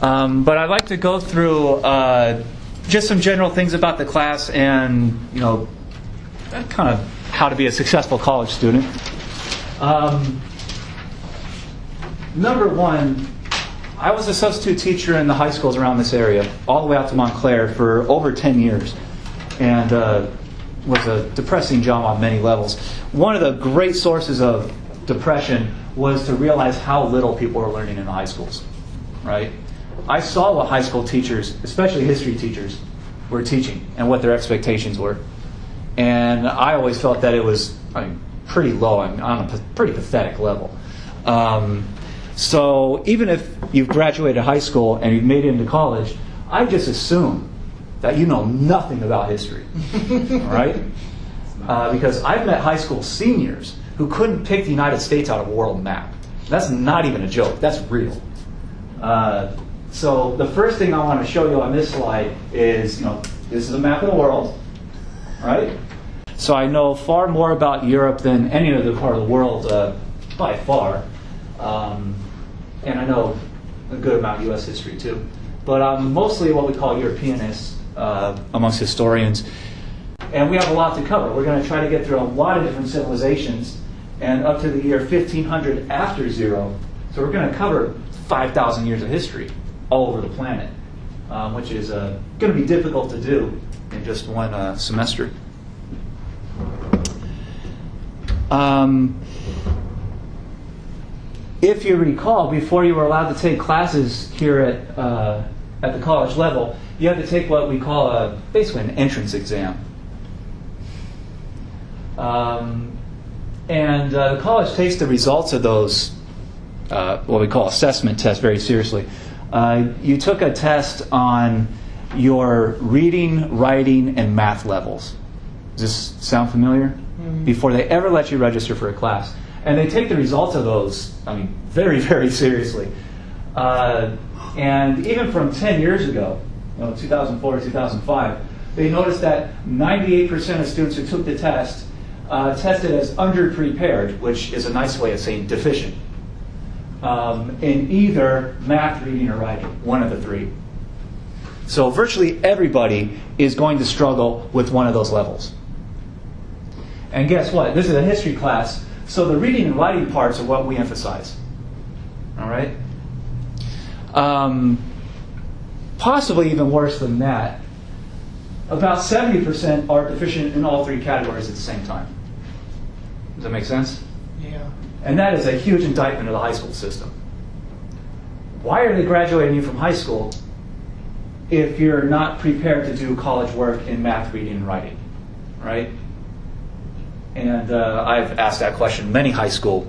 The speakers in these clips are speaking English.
But I'd like to go through just some general things about the class and, kind of how to be a successful college student. Number one, I was a substitute teacher in the high schools around this area, all the way out to Montclair for over 10 years, and was a depressing job on many levels. One of the great sources of depression was to realize how little people were learning in the high schools, right? I saw what high school teachers, especially history teachers, were teaching and what their expectations were. And I always felt that it was pretty low, on a pretty pathetic level. So even if you've graduated high school and you've made it into college, I just assume that you know nothing about history, right? Because I've met high school seniors who couldn't pick the United States out of a world map. That's not even a joke. That's real. So the first thing I want to show you on this slide is, this is a map of the world, right? So I know far more about Europe than any other part of the world by far. And I know a good amount of U.S. history too. But I'm mostly what we call Europeanist amongst historians. And we have a lot to cover. We're going to try to get through a lot of different civilizations and up to the year 1500 after zero. So we're going to cover 5,000 years of history all over the planet, which is going to be difficult to do in just one semester. If you recall, before you were allowed to take classes here at the college level, you had to take what we call basically an entrance exam. And the college takes the results of those, what we call assessment tests, very seriously. You took a test on your reading, writing, and math levels. Does this sound familiar? Mm-hmm. Before they ever let you register for a class. And they take the results of those, very, very seriously. And even from 10 years ago, 2004 to 2005, they noticed that 98% of students who took the test tested as underprepared, which is a nice way of saying deficient, in either math, reading, or writing, one of the three. So virtually everybody is going to struggle with one of those levels. And guess what? This is a history class, so the reading and writing parts are what we emphasize. All right? Possibly even worse than that, about 70% are deficient in all three categories at the same time. Does that make sense? Yeah. And that is a huge indictment of the high school system. Why are they graduating you from high school if you're not prepared to do college work in math, reading, and writing? Right? And I've asked that question to many high school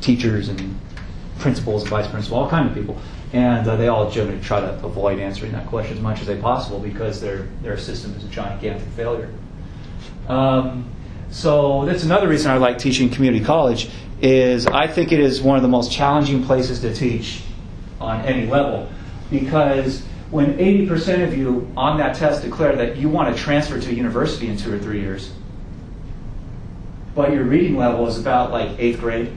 teachers and principals, vice principals, all kinds of people. And they all generally try to avoid answering that question as much as they possible because their system is a gigantic failure. So that's another reason I like teaching community college is I think it is one of the most challenging places to teach on any level, because when 80% of you on that test declare that you want to transfer to a university in 2 or 3 years, but your reading level is about like 8th grade,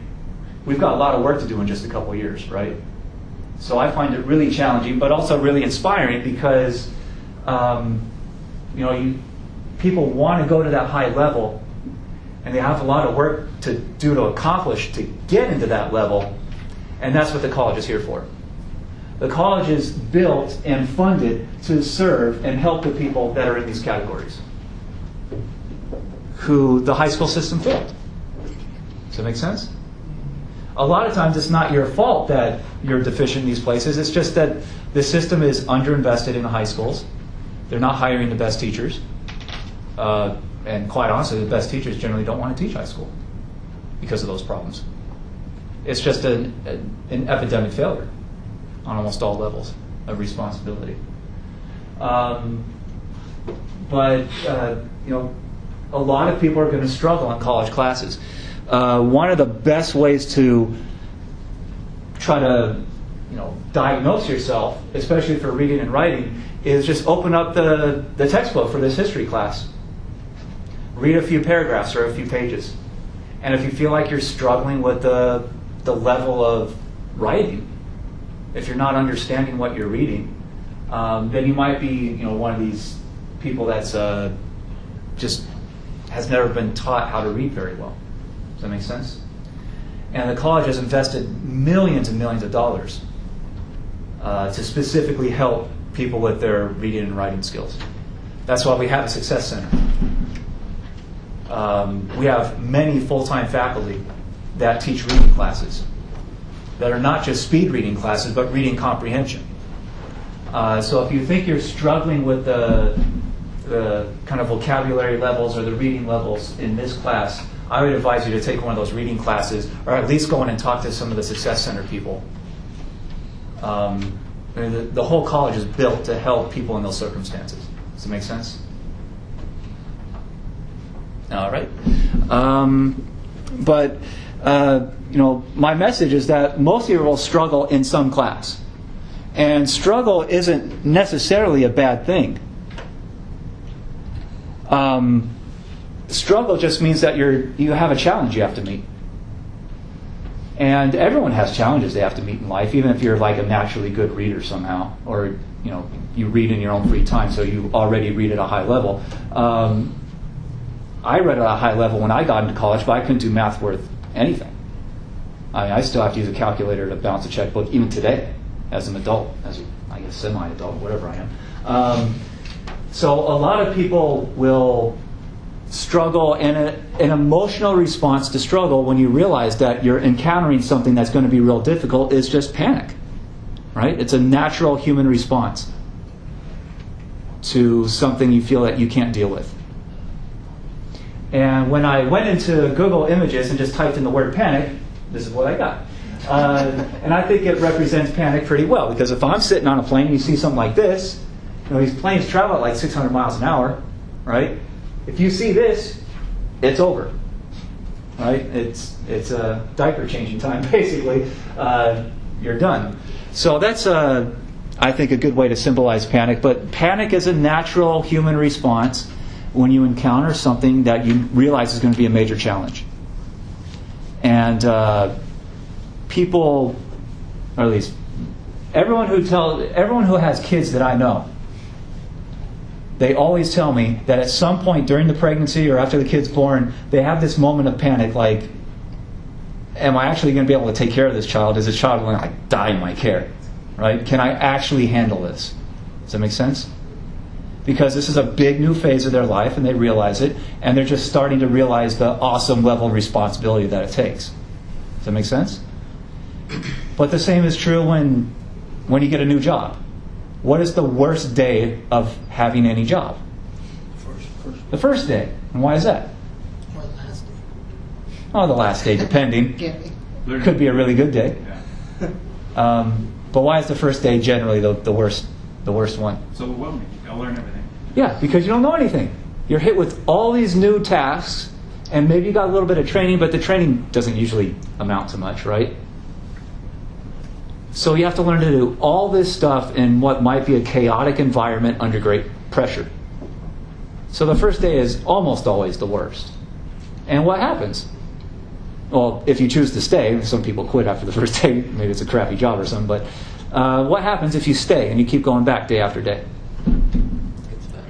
we've got a lot of work to do in just a couple of years, right? So I find it really challenging, but also really inspiring because, people want to go to that high level, and they have a lot of work to do to accomplish to get into that level, and that's what the college is here for. The college is built and funded to serve and help the people that are in these categories, who the high school system failed. Does that make sense? A lot of times it's not your fault that you're deficient in these places. It's just that the system is underinvested in the high schools. They're not hiring the best teachers. And quite honestly, the best teachers generally don't want to teach high school because of those problems. It's just an epidemic failure on almost all levels of responsibility. But a lot of people are going to struggle in college classes. One of the best ways to try to, diagnose yourself, especially for reading and writing, is just open up the textbook for this history class. Read a few paragraphs or a few pages. And if you feel like you're struggling with the level of writing, if you're not understanding what you're reading, then you might be, one of these people that's just has never been taught how to read very well. Does that make sense? And the college has invested millions and millions of dollars to specifically help people with their reading and writing skills. That's why we have a Success Center. We have many full-time faculty that teach reading classes that are not just speed reading classes, but reading comprehension. So if you think you're struggling with the kind of vocabulary levels or the reading levels in this class, I would advise you to take one of those reading classes, or at least go in and talk to some of the Success Center people. The whole college is built to help people in those circumstances. Does that make sense? All right. But my message is that most of you will struggle in some class. And struggle isn't necessarily a bad thing. Struggle just means that you have a challenge you have to meet. And everyone has challenges they have to meet in life, even if you're like a naturally good reader somehow, or you read in your own free time, so you already read at a high level. I read at a high level when I got into college, but I couldn't do math worth anything. I still have to use a calculator to balance a checkbook, even today, as an adult, as I guess semi-adult, whatever I am. So a lot of people will struggle, and an emotional response to struggle when you realize that you're encountering something that's going to be real difficult is just panic, right? It's a natural human response to something you feel that you can't deal with. And when I went into Google Images and just typed in the word panic, this is what I got. And I think it represents panic pretty well, because if I'm sitting on a plane and you see something like this, these planes travel at like 600 miles an hour, right? If you see this, it's over, right? It's a diaper changing time, basically. You're done. So that's, I think, a good way to symbolize panic. But panic is a natural human response when you encounter something that you realize is going to be a major challenge. And people, or at least everyone who has kids that I know, they always tell me that at some point during the pregnancy or after the kid's born, they have this moment of panic, like, am I actually going to be able to take care of this child? Is this child going to die in my care? Right? Can I actually handle this? Does that make sense? Because this is a big new phase of their life, and they realize it, and they're just starting to realize the awesome level of responsibility that it takes. Does that make sense? But the same is true when you get a new job. What is the worst day of having any job? The first day. And why is that? Or the last day. Oh, the last day, depending. Could be a really good day. But why is the first day generally the worst one? It's overwhelming. I'll learn everything. Yeah, because you don't know anything. You're hit with all these new tasks, and maybe you got a little bit of training, but the training doesn't usually amount to much, right? So you have to learn to do all this stuff in what might be a chaotic environment under great pressure. So the first day is almost always the worst. And what happens? Well, if you choose to stay, some people quit after the first day, maybe it's a crappy job or something, but what happens if you stay and you keep going back day after day?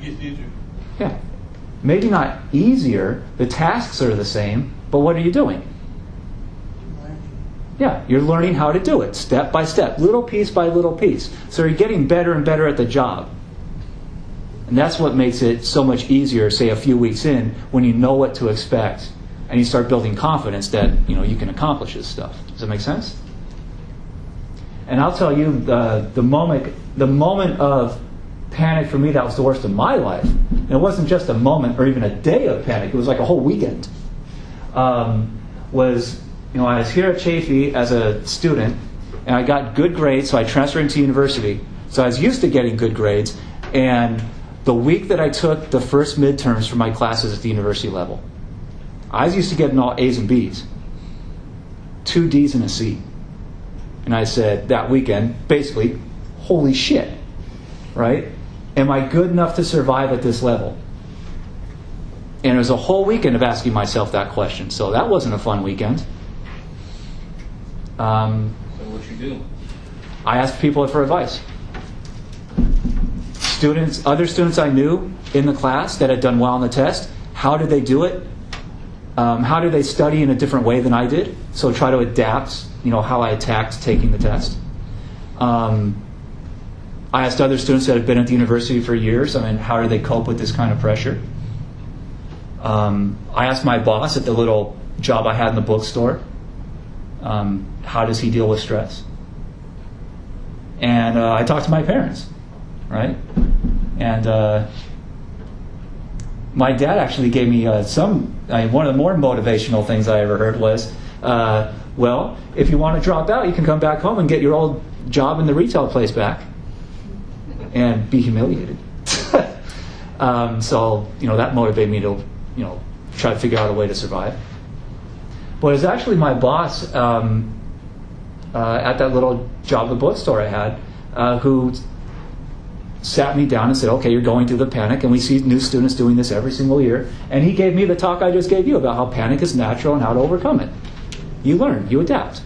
It's easier. Yeah. Maybe not easier, the tasks are the same, but what are you doing? Yeah, you're learning how to do it, step by step, little piece by little piece. So you're getting better and better at the job. And that's what makes it so much easier, say a few weeks in, when you know what to expect, and you start building confidence that you can accomplish this stuff. Does that make sense? And I'll tell you, the moment of panic for me that was the worst of my life, and it wasn't just a moment or even a day of panic, it was like a whole weekend, was... I was here at Chaffey as a student, and I got good grades, so I transferred into university. So I was used to getting good grades, and the week that I took the first midterms for my classes at the university level, I was used to getting all A's and B's. 2 D's and a C. And I said that weekend, basically, holy shit, right? Am I good enough to survive at this level? And it was a whole weekend of asking myself that question, so that wasn't a fun weekend. So what you do? I asked people for advice. Other students I knew in the class that had done well on the test, how did they do it? How did they study in a different way than I did? So try to adapt, how I attacked taking the test. I asked other students that had been at the university for years, how do they cope with this kind of pressure? I asked my boss at the little job I had in the bookstore, how does he deal with stress? And I talked to my parents, right? And my dad actually gave me one of the more motivational things I ever heard was, well, if you want to drop out, you can come back home and get your old job in the retail place back and be humiliated. So, that motivated me to, try to figure out a way to survive. But it was actually my boss at that little job at the bookstore I had who sat me down and said, okay, you're going through the panic, and we see new students doing this every single year. And he gave me the talk I just gave you about how panic is natural and how to overcome it. You learn, you adapt.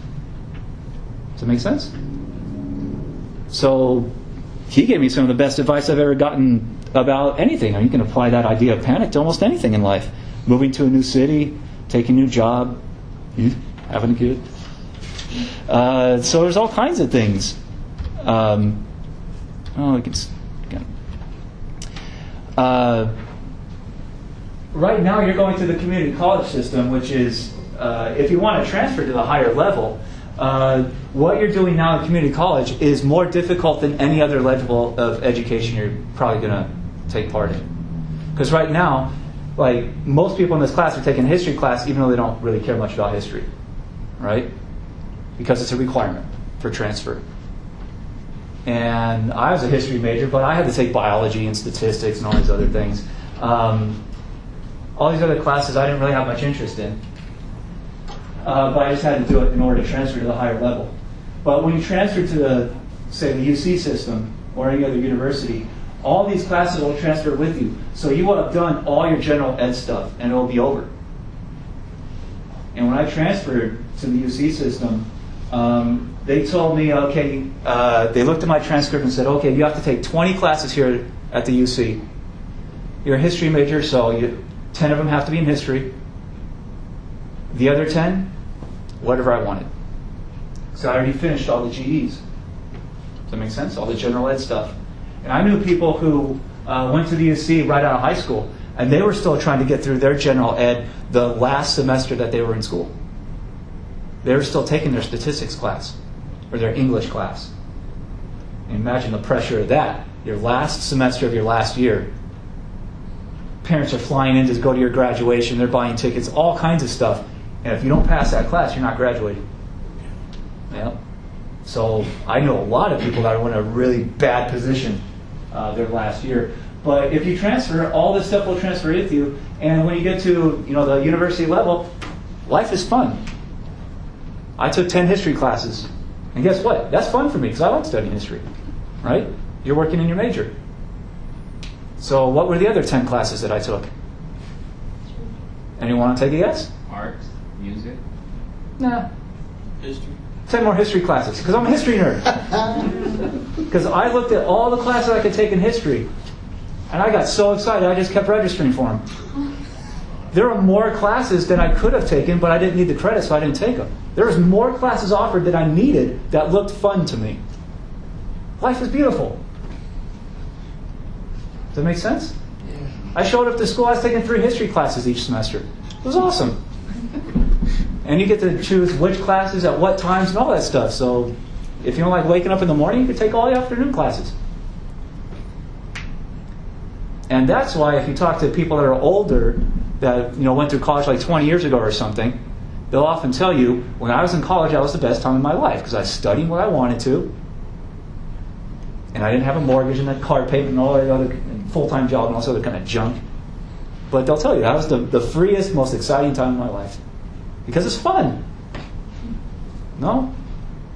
Does that make sense? So he gave me some of the best advice I've ever gotten about anything. You can apply that idea of panic to almost anything in life. Moving to a new city, taking a new job, having a kid. So there's all kinds of things. Right now you're going through the community college system, which is, if you want to transfer to the higher level, what you're doing now in community college is more difficult than any other level of education you're probably going to take part in. Because right now, most people in this class are taking a history class even though they don't really care much about history, right? Because it's a requirement for transfer. And I was a history major, but I had to take biology and statistics and all these other things. All these other classes I didn't really have much interest in. But I just had to do it in order to transfer to the higher level. But when you transfer to say, the UC system or any other university, all these classes will transfer with you. So you will have done all your general ed stuff, and it will be over. And when I transferred to the UC system, they told me, okay, they looked at my transcript and said, okay, you have to take 20 classes here at the UC. You're a history major, so 10 of them have to be in history. The other 10, whatever I wanted. So I already finished all the GEs. Does that make sense? All the general ed stuff. And I knew people who went to the UC right out of high school, and they were still trying to get through their general ed the last semester that they were in school. They were still taking their statistics class or their English class. And imagine the pressure of that. Your last semester of your last year. Parents are flying in to go to your graduation. They're buying tickets, all kinds of stuff. And if you don't pass that class, you're not graduating. Yeah. So I know a lot of people that are in a really bad position their last year. But if you transfer, all this stuff will transfer with you. And when you get to the university level, life is fun. I took 10 history classes. And guess what? That's fun for me because I like studying history. Right? You're working in your major. So what were the other 10 classes that I took? Anyone want to take a guess? Art, music, Nah. history. 10 more history classes because I'm a history nerd. Because I looked at all the classes I could take in history. And I got so excited I just kept registering for them. There are more classes than I could have taken, but I didn't need the credit, so I didn't take them. There was more classes offered that I needed that looked fun to me. Life is beautiful. Does that make sense? Yeah. I showed up to school, I was taking 3 history classes each semester. It was awesome. And you get to choose which classes at what times and all that stuff. So if you don't like waking up in the morning, you can take all the afternoon classes. And that's why if you talk to people that are older, that went through college like 20 years ago or something, they'll often tell you, when I was in college, that was the best time of my life because I was studying what I wanted to, and I didn't have a mortgage and that car payment and all that other full-time job and all this other kind of junk. But they'll tell you that was the freest, most exciting time of my life because it's fun. No?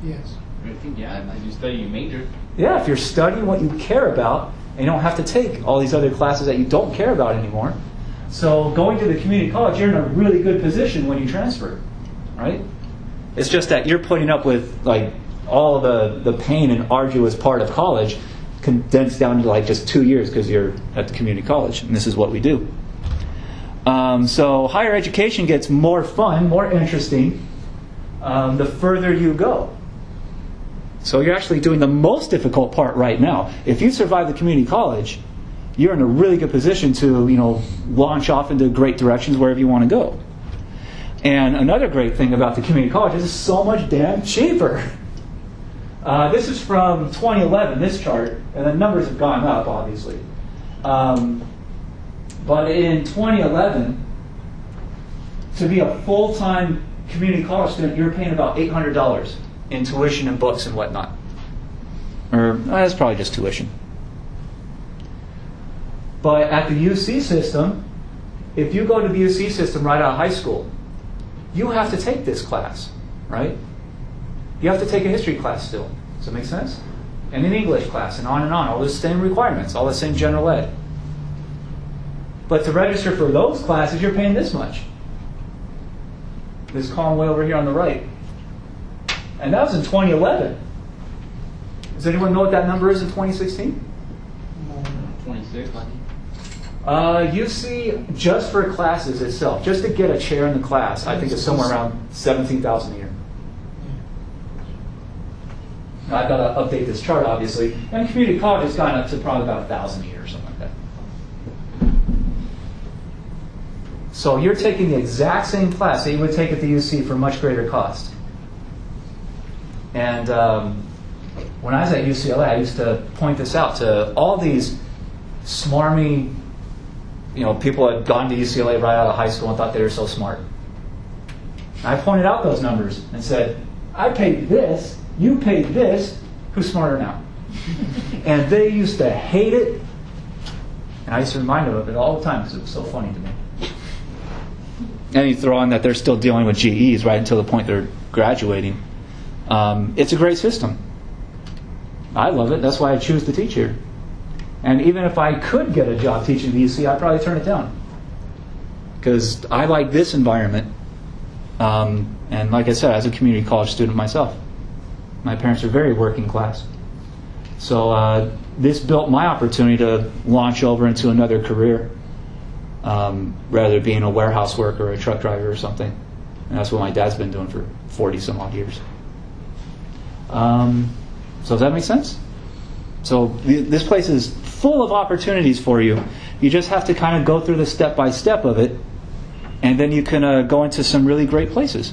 Yes. I think, yeah, you study your major. Yeah, if you're studying what you care about, and you don't have to take all these other classes that you don't care about anymore. So going to the community college, you're in a really good position when you transfer, right? It's just that you're putting up with all the pain and arduous part of college condensed down to like just 2 years because you're at the community college, and this is what we do. So higher education gets more fun, more interesting, the further you go. So you're actually doing the most difficult part right now. If you survive the community college, you're in a really good position to, launch off into great directions wherever you want to go. And another great thing about the community college is it's so much damn cheaper. This is from 2011, this chart, and the numbers have gone up, obviously. But in 2011, to be a full-time community college student, you're paying about $800 in tuition and books and whatnot. Or that's probably just tuition. But at the UC system, if you go to the UC system right out of high school, you have to take this class, right? You have to take a history class still. Does that make sense? And an English class, and on, all the same requirements, all the same general ed. But to register for those classes, you're paying this much. This column way over here on the right. And that was in 2011. Does anyone know what that number is in 2016? 26. UC, just for classes itself, just to get a chair in the class, I think it's somewhere around $17,000 a year. Now, I've got to update this chart, obviously. And community college has gone up to probably about $1,000 a year or something like that. So you're taking the exact same class that you would take at the UC for much greater cost. And when I was at UCLA, I used to point this out to all these smarmy, people that had gone to UCLA right out of high school and thought they were so smart. And I pointed out those numbers and said, I paid this, you paid this, who's smarter now? And they used to hate it. And I used to remind them of it all the time because it was so funny to me. And you throw on that they're still dealing with GEs right until the point they're graduating. It's a great system. I love it. That's why I choose to teach here. And even if I could get a job teaching at the UC, I'd probably turn it down. Because I like this environment. And like I said, I was a community college student myself. My parents are very working class. So this built my opportunity to launch over into another career, rather than being a warehouse worker or a truck driver or something. And that's what my dad's been doing for 40 some odd years. So does that make sense? So this place is full of opportunities for you. You just have to kind of go through the step-by-step of it, and then you can go into some really great places.